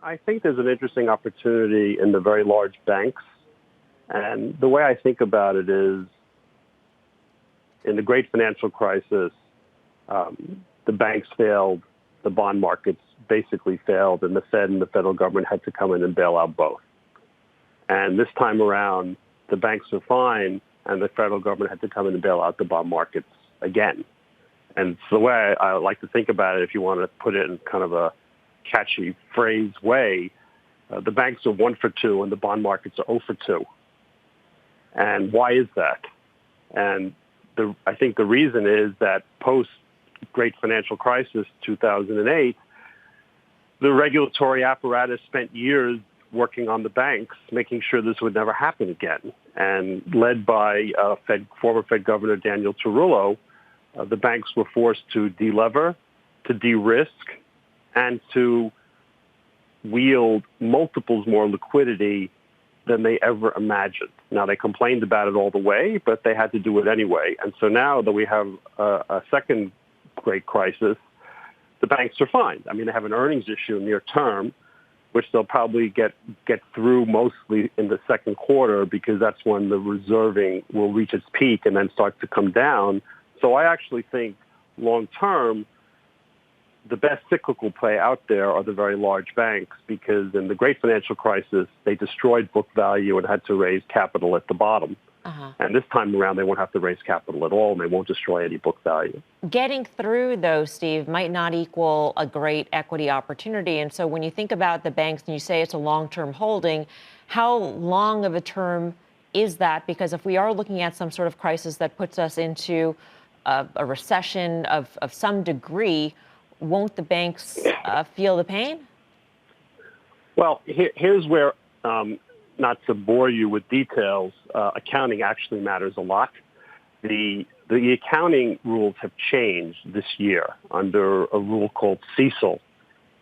I think there's an interesting opportunity in the very large banks. And the way I think about it is, in the great financial crisis, the banks failed, the bond markets basically failed, and the Fed and the federal government had to come in and bail out both. And this time around, the banks are fine, and the federal government had to come in and bail out the bond markets again. And so the way I like to think about it, if you want to put it in kind of a catchy phrase way, the banks are 1 for 2 and the bond markets are 0 for 2. And why is that? And I think the reason is that post-Great Financial Crisis, 2008, the regulatory apparatus spent years working on the banks, making sure this would never happen again. And led by former Fed Governor Daniel Tarullo, the banks were forced to delever, to de-risk, and to wield multiples more liquidity than they ever imagined. Now, they complained about it all the way, but they had to do it anyway. And so now that we have a second great crisis, the banks are fine. I mean, they have an earnings issue near term, which they'll probably get through mostly in the second quarter, because that's when the reserving will reach its peak and then start to come down. So I actually think long term, the best cyclical play out there are the very large banks, because in the great financial crisis, they destroyed book value and had to raise capital at the bottom. And this time around, they won't have to raise capital at all, and they won't destroy any book value. Getting through, though, Steve, might not equal a great equity opportunity. And so when you think about the banks and you say it's a long-term holding, how long of a term is that? Because if we are looking at some sort of crisis that puts us into a recession of some degree, won't the banks feel the pain? Well, here's where, not to bore you with details, accounting actually matters a lot. The accounting rules have changed this year under a rule called CECL.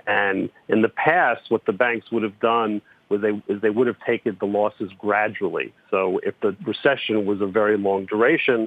And in the past, what the banks would have done was they would have taken the losses gradually. So if the recession was a very long duration,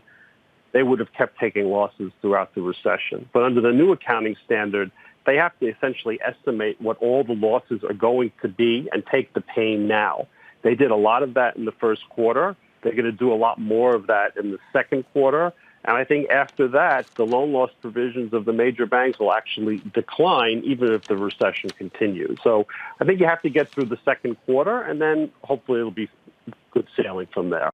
they would have kept taking losses throughout the recession. But under the new accounting standard, they have to essentially estimate what all the losses are going to be and take the pain now. They did a lot of that in the first quarter. They're going to do a lot more of that in the second quarter. And I think after that, the loan loss provisions of the major banks will actually decline, even if the recession continues. So I think you have to get through the second quarter, and then hopefully it'll be good sailing from there.